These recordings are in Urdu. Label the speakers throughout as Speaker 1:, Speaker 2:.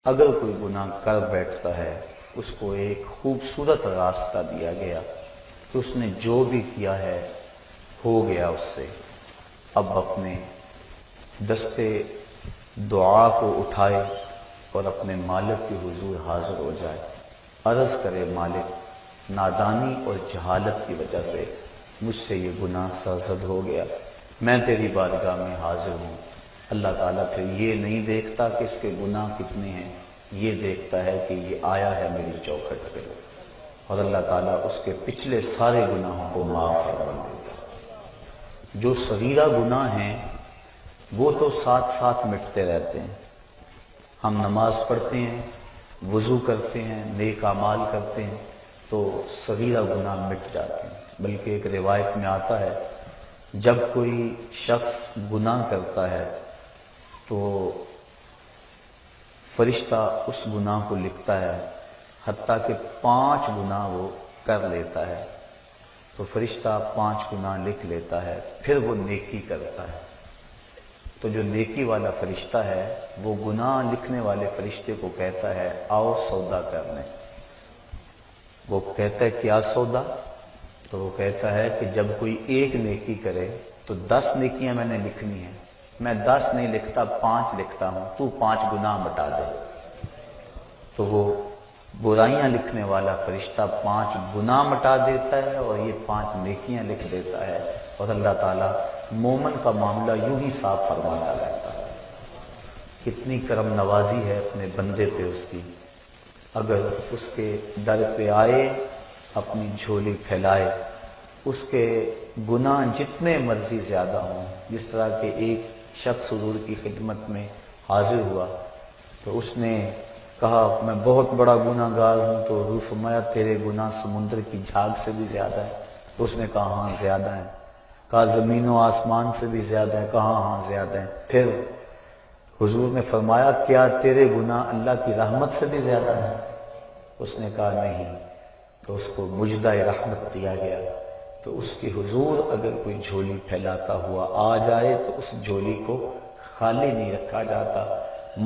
Speaker 1: اگر کوئی گناہ کر بیٹھتا ہے اس کو ایک خوبصورت راستہ دیا گیا کہ اس نے جو بھی کیا ہے ہو گیا اس سے، اب اپنے دستے دعا کو اٹھائے اور اپنے مالک کے حضور حاضر ہو جائے، عرض کرے مالک نادانی اور جہالت کی وجہ سے مجھ سے یہ گناہ سرزد ہو گیا، میں تیری بارگاہ میں حاضر ہوں۔ اللہ تعالیٰ پھر یہ نہیں دیکھتا کہ اس کے گناہ کتنے ہیں، یہ دیکھتا ہے کہ یہ آیا ہے میری چوکھٹ پہ، اور اللہ تعالیٰ اس کے پچھلے سارے گناہوں کو معاف فرما دیتا ہے۔ جو صغیرہ گناہ ہیں وہ تو ساتھ ساتھ مٹتے رہتے ہیں، ہم نماز پڑھتے ہیں، وضو کرتے ہیں، نیک اعمال کرتے ہیں تو صغیرہ گناہ مٹ جاتے ہیں۔ بلکہ ایک روایت میں آتا ہے جب کوئی شخص گناہ کرتا ہے تو فرشتہ اس گناہ کو لکھتا ہے، حتیٰ کہ 5 گناہ وہ کر لیتا ہے تو فرشتہ 5 گناہ لکھ لیتا ہے، پھر وہ نیکی کرتا ہے تو جو نیکی والا فرشتہ ہے وہ گناہ لکھنے والے فرشتے کو کہتا ہے آؤ سودا کرنے۔ وہ کہتا ہے کیا سودا؟ تو وہ کہتا ہے کہ جب کوئی ایک نیکی کرے تو 10 نیکیاں میں نے لکھنی ہیں، میں 10 نہیں لکھتا 5 لکھتا ہوں، تو 5 گناہ مٹا دے۔ تو وہ برائیاں لکھنے والا فرشتہ 5 گناہ مٹا دیتا ہے اور یہ 5 نیکیاں لکھ دیتا ہے، اور اللہ تعالیٰ مومن کا معاملہ یوں ہی صاف فرماتا رہتا ہے۔ کتنی کرم نوازی ہے اپنے بندے پہ اس کی، اگر اس کے در پہ آئے اپنی جھولی پھیلائے، اس کے گناہ جتنے مرضی زیادہ ہوں، جس طرح کہ ایک شخص حضور کی خدمت میں حاضر ہوا تو اس نے کہا میں بہت بڑا گناہ گار ہوں، تو حضور فرمایا تیرے گناہ سمندر کی جھاگ سے بھی زیادہ ہے؟ تو اس نے کہا ہاں زیادہ ہیں۔ کہا زمین و آسمان سے بھی زیادہ ہے؟ کہا ہاں زیادہ ہیں۔ پھر حضور نے فرمایا کیا تیرے گناہ اللہ کی رحمت سے بھی زیادہ ہیں؟ اس نے کہا نہیں۔ تو اس کو مجدہ رحمت دیا گیا۔ تو اس کی حضور اگر کوئی جھولی پھیلاتا ہوا آ جائے تو اس جھولی کو خالی نہیں رکھا جاتا،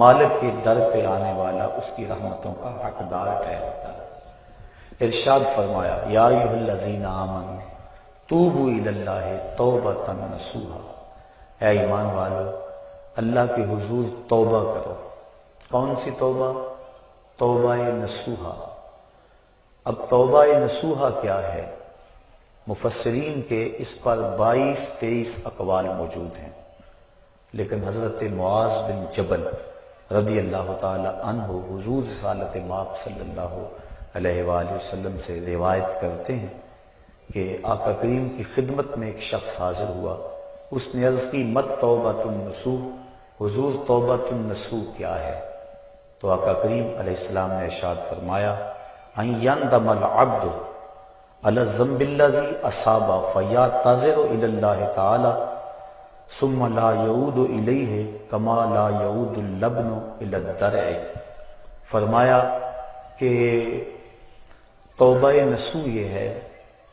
Speaker 1: مالک کے در پہ آنے والا اس کی رحمتوں کا حقدار ٹھہرتا ہے۔ ارشاد فرمایا یا ایھا الذین آمنوا توبوا الی اللہ توبۃ نصوحا، اے ایمان والو اللہ کے حضور توبہ کرو۔ کون سی توبہ؟ توبہ نصوحا۔ اب توبہ نصوحا کیا ہے؟ مفسرین کے اس پر 22-23 اقوال موجود ہیں، لیکن حضرت معاذ بن جبل رضی اللہ تعالی عنہ حضور رسالت مآب صلی اللہ علیہ وآلہ وسلم سے روایت کرتے ہیں کہ آقا کریم کی خدمت میں ایک شخص حاضر ہوا، اس نے عرض کی مت توبۃ النصوح، حضور توبۃ النصوح کیا ہے؟ تو آقا کریم علیہ السلام نے ارشاد فرمایا ان یندم العبد علی الذنب الذی اصاب فیعتذر الی اللہ تعالی ثم لا یعود الیہ کما لا یعود اللبن الی الدرع۔ فرمایا کہ توبہ نصوح یہ ہے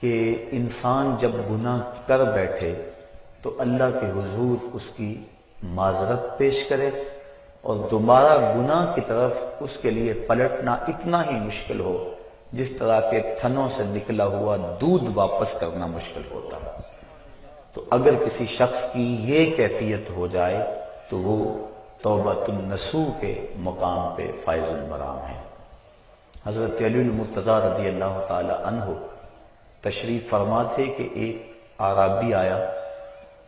Speaker 1: کہ انسان جب گناہ کر بیٹھے تو اللہ کے حضور اس کی معذرت پیش کرے، اور دوبارہ گناہ کی طرف اس کے لیے پلٹنا اتنا ہی مشکل ہو جس طرح کے تھنوں سے نکلا ہوا دودھ واپس کرنا مشکل ہوتا ہے۔ تو اگر کسی شخص کی یہ کیفیت ہو جائے تو وہ توبۃ النصوح کے مقام پہ فائز المرام ہے۔ حضرت علی المرتضیٰ رضی اللہ تعالی عنہ تشریف فرما تھے کہ ایک اعرابی آیا،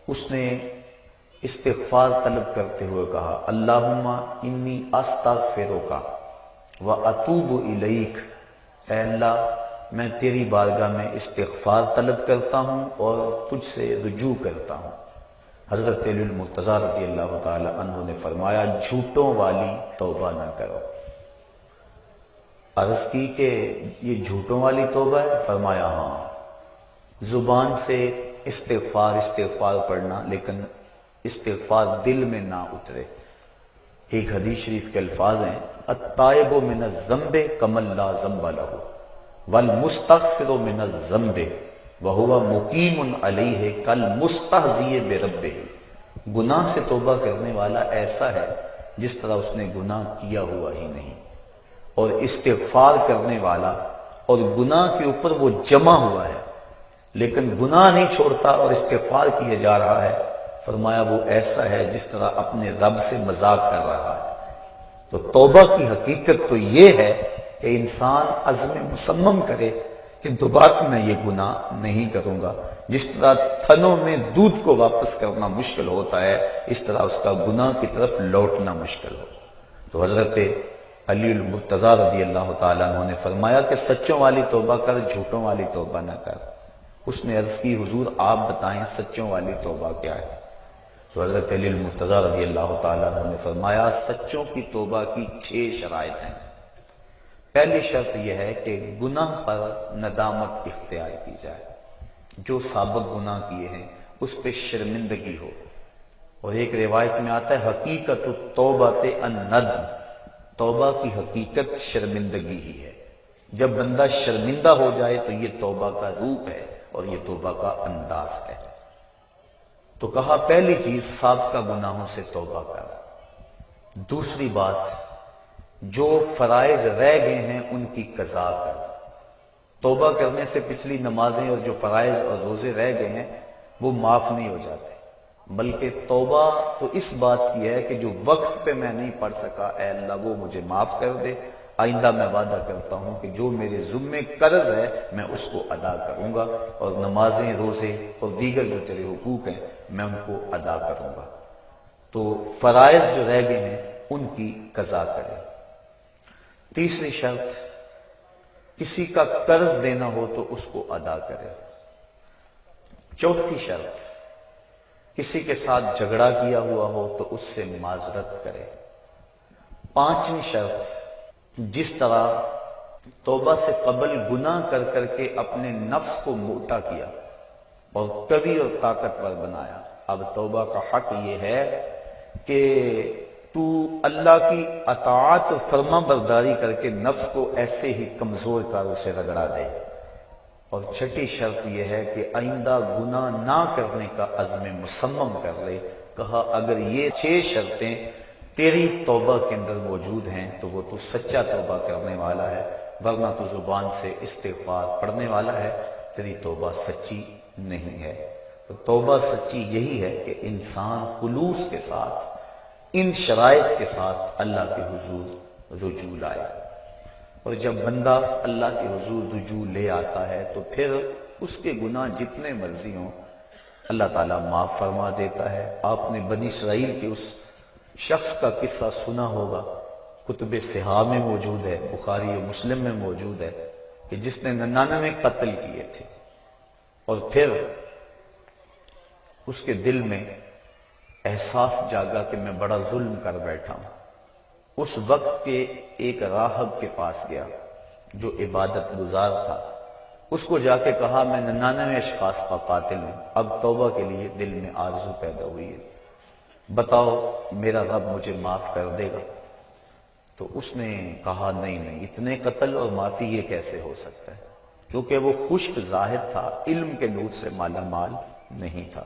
Speaker 1: اس نے استغفار طلب کرتے ہوئے کہا اللہم انی استغفرک و اتوب الیک، اے اللہ میں تیری بارگاہ میں استغفار طلب کرتا ہوں اور تجھ سے رجوع کرتا ہوں۔ حضرت علی المرتضیٰ رضی اللہ تعالی عنہ نے فرمایا جھوٹوں والی توبہ نہ کرو۔ عرض کی کہ یہ جھوٹوں والی توبہ ہے؟ فرمایا ہاں، زبان سے استغفار پڑھنا لیکن استغفار دل میں نہ اترے۔ ایک حدیث شریف کے الفاظ ہیں التائب من الذنب کمن لا ذنب لہ والمستغفر من الذنب وہو مقیم علیہ کالمستہزئ بربہ۔ گناہ سے توبہ کرنے والا ایسا ہے جس طرح اس نے گناہ کیا ہوا ہی نہیں، اور استغفار کرنے والا اور گناہ کے اوپر وہ جمع ہوا ہے لیکن گناہ نہیں چھوڑتا اور استغفار کیے جا رہا ہے، فرمایا وہ ایسا ہے جس طرح اپنے رب سے مذاق کر رہا ہے۔ تو توبہ کی حقیقت تو یہ ہے کہ انسان عزم مصمم کرے کہ دوبارہ میں یہ گناہ نہیں کروں گا۔ جس طرح تھنوں میں دودھ کو واپس کرنا مشکل ہوتا ہے، اس طرح اس کا گناہ کی طرف لوٹنا مشکل ہو۔ تو حضرت علی المرتضیٰ رضی اللہ تعالیٰ عنہ نے فرمایا کہ سچوں والی توبہ کر، جھوٹوں والی توبہ نہ کر۔ اس نے عرض کی حضور آپ بتائیں سچوں والی توبہ کیا ہے؟ تو حضرت علی المرتضیٰ رضی اللہ تعالیٰ عنہ نے فرمایا سچوں کی توبہ کی 6 شرائط ہیں۔ پہلی شرط یہ ہے کہ گناہ پر ندامت اختیار کی جائے، جو سابق گناہ کیے ہیں اس پہ شرمندگی ہو، اور ایک روایت میں آتا ہے حقیقت التوبۃ الندم، توبہ کی حقیقت شرمندگی ہی ہے۔ جب بندہ شرمندہ ہو جائے تو یہ توبہ کا روپ ہے اور یہ توبہ کا انداز ہے۔ تو کہا پہلی چیز سابقہ گناہوں سے توبہ کر۔ دوسری بات جو فرائض رہ گئے ہیں ان کی قضا کر۔ توبہ کرنے سے پچھلی نمازیں اور جو فرائض اور روزے رہ گئے ہیں وہ معاف نہیں ہو جاتے، بلکہ توبہ تو اس بات کی ہے کہ جو وقت پہ میں نہیں پڑھ سکا اے اللہ وہ مجھے معاف کر دے، آئندہ میں وعدہ کرتا ہوں کہ جو میرے ذمے قرض ہے میں اس کو ادا کروں گا، اور نمازیں روزے اور دیگر جو تیرے حقوق ہیں میں ان کو ادا کروں گا۔ تو فرائض جو رہ گئے ہیں ان کی قضا کرے۔ تیسری شرط کسی کا قرض دینا ہو تو اس کو ادا کرے۔ چوتھی شرط کسی کے ساتھ جھگڑا کیا ہوا ہو تو اس سے معذرت کرے۔ پانچویں شرط جس طرح توبہ سے قبل گناہ کر کر کے اپنے نفس کو موٹا کیا اور قوی اور طاقتور بنایا، اب توبہ کا حق یہ ہے کہ تو اللہ کی اطاعت و فرما برداری کر کے نفس کو ایسے ہی کمزور کر اسے رگڑا دے۔ اور چھٹی شرط یہ ہے کہ آئندہ گناہ نہ کرنے کا عزم مصمم کر لے۔ کہا اگر یہ 6 شرطیں تیری توبہ کے اندر موجود ہیں تو وہ تو سچا توبہ کرنے والا ہے، ورنہ تو زبان سے استغفار پڑھنے والا ہے، تیری توبہ سچی نہیں ہے۔ تو توبہ سچی یہی ہے کہ انسان خلوص کے ساتھ ان شرائط کے ساتھ اللہ کے حضور رجوع لائے، اور جب بندہ اللہ کے حضور رجوع لے آتا ہے تو پھر اس کے گناہ جتنے مرضی ہوں اللہ تعالیٰ معاف فرما دیتا ہے۔ آپ نے بنی اسرائیل کے اس شخص کا قصہ سنا ہوگا، کتب صحاح میں موجود ہے، بخاری و مسلم میں موجود ہے، کہ جس نے 99 قتل کیے تھے، اور پھر اس کے دل میں احساس جاگا کہ میں بڑا ظلم کر بیٹھا ہوں۔ اس وقت کے ایک راہب کے پاس گیا جو عبادت گزار تھا، اس کو جا کے کہا میں 99 اشخاص کا قاتل ہوں، اب توبہ کے لیے دل میں آرزو پیدا ہوئی ہے، بتاؤ میرا رب مجھے معاف کر دے گا؟ تو اس نے کہا نہیں، اتنے قتل اور معافی یہ کیسے ہو سکتا ہے، چونکہ وہ خشک زاہد تھا، علم کے نور سے مالا مال نہیں تھا۔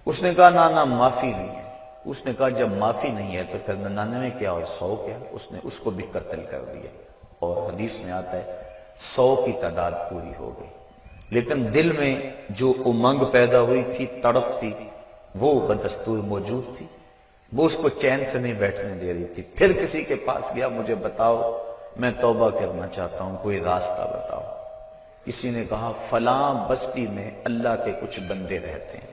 Speaker 1: اس نے کہا نہ معافی نہیں ہے۔ اس نے کہا جب معافی نہیں ہے تو پھر 99 کیا اور 100 کیا؟ اس نے اس کو بھی قتل کر دیا، اور حدیث میں آتا ہے 100 کی تعداد پوری ہو گئی، لیکن دل میں جو امنگ پیدا ہوئی تھی، تڑپ تھی، وہ بدستور موجود تھی، وہ اس کو چین سے نہیں بیٹھنے دے رہی تھی۔ پھر کسی کے پاس گیا، مجھے بتاؤ میں توبہ کرنا چاہتا ہوں، کوئی راستہ بتاؤ۔ کسی نے کہا فلاں بستی میں اللہ کے کچھ بندے رہتے ہیں،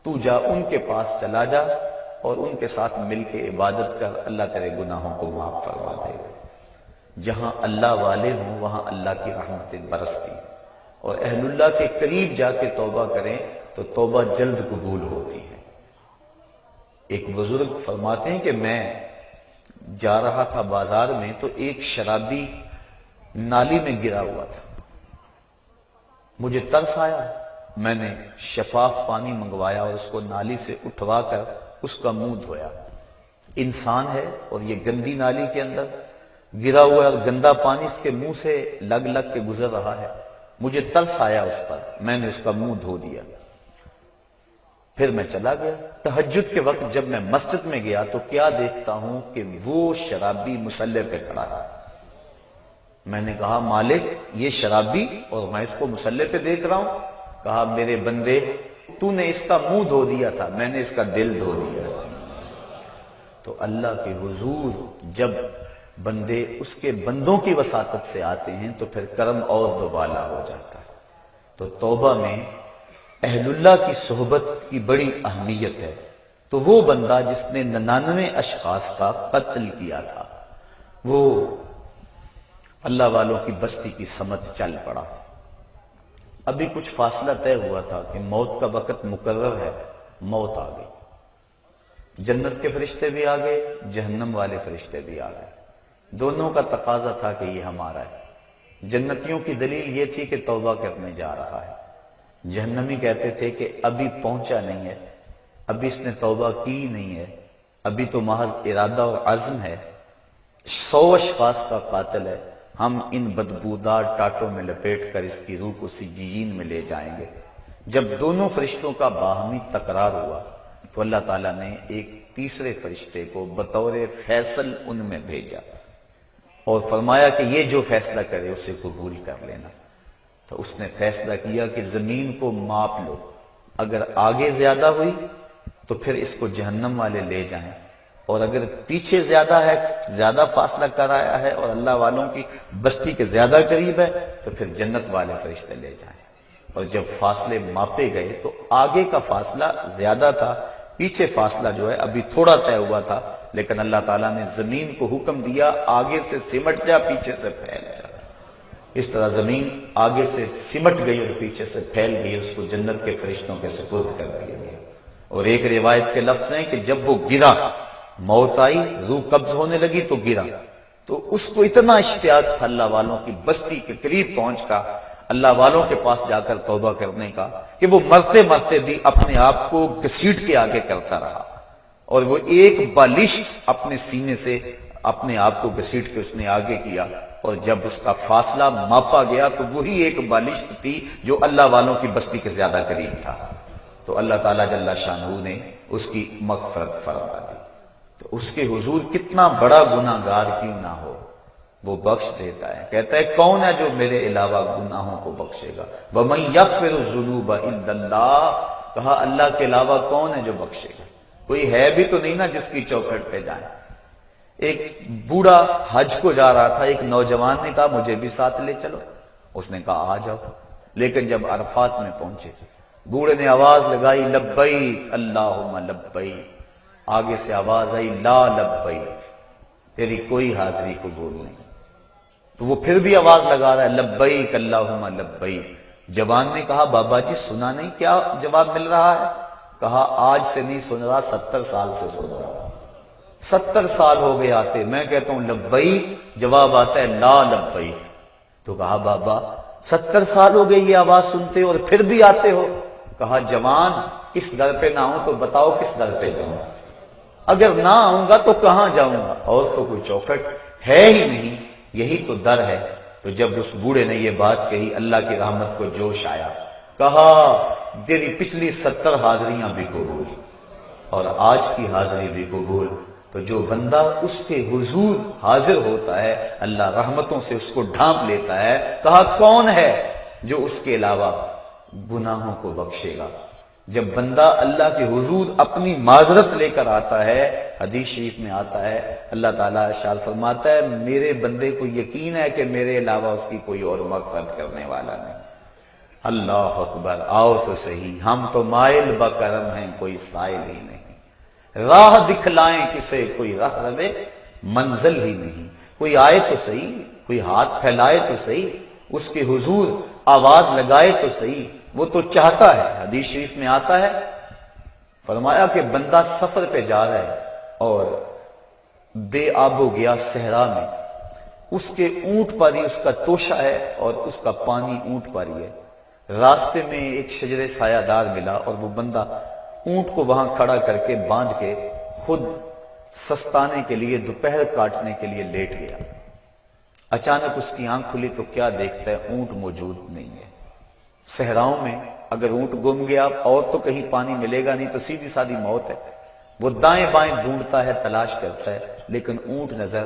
Speaker 1: تو جا ان کے پاس چلا جا اور ان کے ساتھ مل کے عبادت کر، اللہ تیرے گناہوں کو معاف فرما دے گا۔ جہاں اللہ والے ہوں وہاں اللہ کی رحمتیں برستی، اور اہل اللہ کے قریب جا کے توبہ کریں تو توبہ جلد قبول ہوتی ہے۔ ایک بزرگ فرماتے ہیں کہ میں جا رہا تھا بازار میں تو ایک شرابی نالی میں گرا ہوا تھا، مجھے ترس آیا، میں نے شفاف پانی منگوایا اور اس کو نالی سے اٹھوا کر اس کا منہ دھویا۔ انسان ہے اور یہ گندی نالی کے اندر گرا ہوا ہے اور گندا پانی اس کے منہ سے لگ کے گزر رہا ہے، مجھے ترس آیا اس پر، میں نے اس کا منہ دھو دیا۔ پھر میں چلا گیا۔ تہجد کے وقت جب میں مسجد میں گیا تو کیا دیکھتا ہوں کہ وہ شرابی مصلی پہ کھڑا ہے۔ میں نے کہا مالک یہ شرابی اور میں اس کو مصلی پہ دیکھ رہا ہوں؟ کہا میرے بندے تو نے اس کا منہ دھو دیا تھا، میں نے اس کا دل دھو دیا۔ تو اللہ کے حضور جب بندے اس کے بندوں کی وساطت سے آتے ہیں تو پھر کرم اور دوبالا ہو جاتا ہے۔ تو توبہ میں اہل اللہ کی صحبت کی بڑی اہمیت ہے۔ تو وہ بندہ جس نے 99 اشخاص کا قتل کیا تھا وہ اللہ والوں کی بستی کی سمت چل پڑا۔ ابھی کچھ فاصلہ طے ہوا تھا کہ موت کا وقت مقرر ہے، موت آ گئی۔ جنت کے فرشتے بھی آ گئے، جہنم والے فرشتے بھی آ گئے۔ دونوں کا تقاضا تھا کہ یہ ہمارا ہے۔ جنتیوں کی دلیل یہ تھی کہ توبہ کرنے جا رہا ہے، جہنمی کہتے تھے کہ ابھی پہنچا نہیں ہے، ابھی اس نے توبہ کی نہیں ہے، ابھی تو محض ارادہ اور عزم ہے، 100 اشخاص کا قاتل ہے، ہم ان بدبودار ٹاٹوں میں لپیٹ کر اس کی روح کو سجین میں لے جائیں گے۔ جب دونوں فرشتوں کا باہمی تکرار ہوا تو اللہ تعالیٰ نے ایک تیسرے فرشتے کو بطور فیصل ان میں بھیجا اور فرمایا کہ یہ جو فیصلہ کرے اسے قبول کر لینا۔ تو اس نے فیصلہ کیا کہ زمین کو ماپ لو، اگر آگے زیادہ ہوئی تو پھر اس کو جہنم والے لے جائیں، اور اگر پیچھے زیادہ ہے، زیادہ فاصلہ کر آیا ہے اور اللہ والوں کی بستی کے زیادہ قریب ہے تو پھر جنت والے فرشتے لے جائیں۔ اور جب فاصلے ماپے گئے تو آگے کا فاصلہ زیادہ تھا، پیچھے فاصلہ جو ہے ابھی تھوڑا طے ہوا تھا، لیکن اللہ تعالیٰ نے زمین کو حکم دیا آگے سے سمٹ جا، پیچھے سے پھیل جا۔ اس طرح زمین آگے سے سمٹ گئی اور پیچھے سے پھیل گئی، اس کو جنت کے فرشتوں کے سپرد کر دیا گیا۔ اور ایک روایت کے لفظ ہیں کہ جب وہ گرا، موت آئی، روح قبض ہونے لگی تو گرا، تو اس کو اتنا اشتیاق تھا اللہ والوں کی بستی کے قریب پہنچ کا، اللہ والوں کے پاس جا کر توبہ کرنے کا، کہ وہ مرتے مرتے بھی اپنے آپ کو گھسیٹ کے آگے کرتا رہا، اور وہ ایک بالشت اپنے سینے سے اپنے آپ کو گھسیٹ کے اس نے آگے کیا، اور جب اس کا فاصلہ ماپا گیا تو وہی ایک بالشت تھی جو اللہ والوں کی بستی کے زیادہ قریب تھا۔ تو اللہ تعالیٰ جل شانہ نے اس کی مغفرت فرما دی۔ تو اس کے حضور کتنا بڑا گناہ گار کیوں نہ ہو وہ بخش دیتا ہے۔ کہتا ہے کون ہے جو میرے علاوہ گناہوں کو بخشے گا؟ وَمَن يَغْفِرُ الذُّنُوبَ إِلَّا اللَّهُ، کہا اللہ کے علاوہ کون ہے جو بخشے گا؟ کوئی ہے بھی تو نہیں نا جس کی چوکھٹ پہ جائیں۔ ایک بوڑھا حج کو جا رہا تھا، ایک نوجوان نے کہا مجھے بھی ساتھ لے چلو، اس نے کہا آ جاؤ، لیکن جب عرفات میں پہنچے بوڑھے نے آواز لگائی لبیک اللہم لبیک، آگے سے آواز آئی لا لبیک، تیری کوئی حاضری قبول نہیں۔ تو وہ پھر بھی آواز لگا رہا ہے لبیک اللہم لبیک۔ جوان نے کہا بابا جی سنا نہیں کیا جواب مل رہا ہے؟ کہا آج سے نہیں سن رہا، 70 سال سے سن رہا، 70 سال ہو گئے آتے، میں کہتا ہوں لبیک، جواب آتا ہے لا لبیک۔ تو کہا بابا 70 سال ہو گئے یہ آواز سنتے اور پھر بھی آتے ہو؟ کہا جوان اس در پہ نہ ہوں تو بتاؤ کس در پہ جاؤں؟ اگر نہ آؤں گا تو کہاں جاؤں گا؟ اور تو کوئی چوکھٹ ہے ہی نہیں، یہی تو در ہے۔ تو جب اس بوڑھے نے یہ بات کہی اللہ کی رحمت کو جوش آیا، کہا تیری پچھلی 70 حاضریاں بھی قبول اور آج کی حاضری بھی قبول۔ تو جو بندہ اس کے حضور حاضر ہوتا ہے اللہ رحمتوں سے اس کو ڈھانپ لیتا ہے۔ کہا کون ہے جو اس کے علاوہ گناہوں کو بخشے گا؟ جب بندہ اللہ کے حضور اپنی معذرت لے کر آتا ہے، حدیث شریف میں آتا ہے اللہ تعالیٰ ارشاد فرماتا ہے میرے بندے کو یقین ہے کہ میرے علاوہ اس کی کوئی اور مغفرت کرنے والا نہیں۔ اللہ اکبر، آؤ تو صحیح، ہم تو مائل بکرم ہیں کوئی سائل ہی نہیں، راہ دکھلائیں کسے کوئی راہ روے منزل ہی نہیں، کوئی آئے تو صحیح، کوئی ہاتھ پھیلائے تو صحیح، اس کے حضور آواز لگائے تو صحیح، وہ تو چاہتا ہے۔ حدیث شریف میں آتا ہے فرمایا کہ بندہ سفر پہ جا رہا ہے اور بے آب و گیا صحرا میں، اس کے اونٹ پر ہی اس کا توشہ ہے اور اس کا پانی اونٹ پر ہی ہے، راستے میں ایک شجر سایہ دار ملا اور وہ بندہ اونٹ کو وہاں کھڑا کر کے باندھ کے خود سستانے کے لیے دوپہر کاٹنے کے لیے لیٹ گیا۔ اچانک اس کی آنکھ کھلی تو کیا دیکھتا ہے اونٹ موجود نہیں ہے۔ صحراؤں میں اگر اونٹ گم گیا اور تو کہیں پانی ملے گا نہیں تو سیدھی سادھی موت ہے. وہ دائیں بائیں ڈھونڈتا ہے، تلاش کرتا ہے، لیکن اونٹ نظر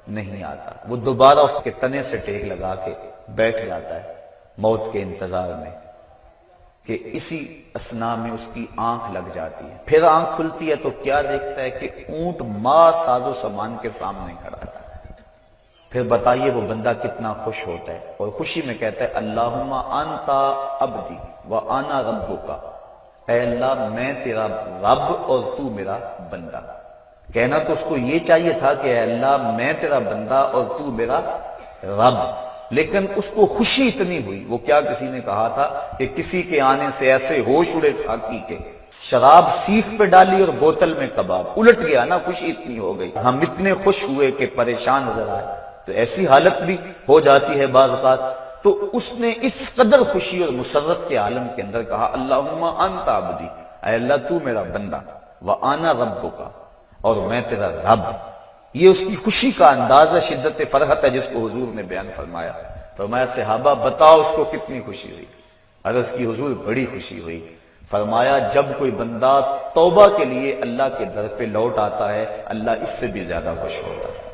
Speaker 1: نہیں آتا. وہ دوبارہ اس کے تنے سے ٹیک لگا کے بیٹھ جاتا ہے موت کے انتظار میں کہ اسی اثنا میں اس کی آنکھ لگ جاتی ہے. پھر آنکھ کھلتی ہے تو کیا دیکھتا ہے کہ اونٹ ماں ساز و سامان کے سامنے کھڑا ہے. پھر بتائیے وہ بندہ کتنا خوش ہوتا ہے، اور خوشی میں کہتا ہے اللہم انتا عبدی وانا ربک، اے اللہ میں تیرا رب اور تو میرا بندہ. کہنا تو اس کو یہ چاہیے تھا کہ اے اللہ میں تیرا بندہ اور تو میرا رب، لیکن اس کو خوشی اتنی ہوئی. وہ کیا کسی نے کہا تھا کہ کسی کے آنے سے ایسے ہوش اڑے ساقی کے، شراب سیخ پہ ڈالی اور بوتل میں کباب، الٹ گیا نا، خوشی اتنی ہو گئی. ہم اتنے خوش ہوئے کہ پریشان نظر آئے تو ایسی حالت بھی ہو جاتی ہے بعض اوقات. تو اس نے اس قدر خوشی اور مسرت کے عالم کے اندر کہا اللہم انت عبدی، اے اللہ تو میرا بندہ، وانا ربک، اور میں تیرا رب. یہ اس کی خوشی کا انداز ہے، شدت فرحت ہے جس کو حضور نے بیان فرمایا. فرمایا صحابہ بتاؤ اس کو کتنی خوشی ہوئی؟ عرض کی حضور بڑی خوشی ہوئی. فرمایا جب کوئی بندہ توبہ کے لیے اللہ کے در پہ لوٹ آتا ہے اللہ اس سے بھی زیادہ خوش ہوتا ہے.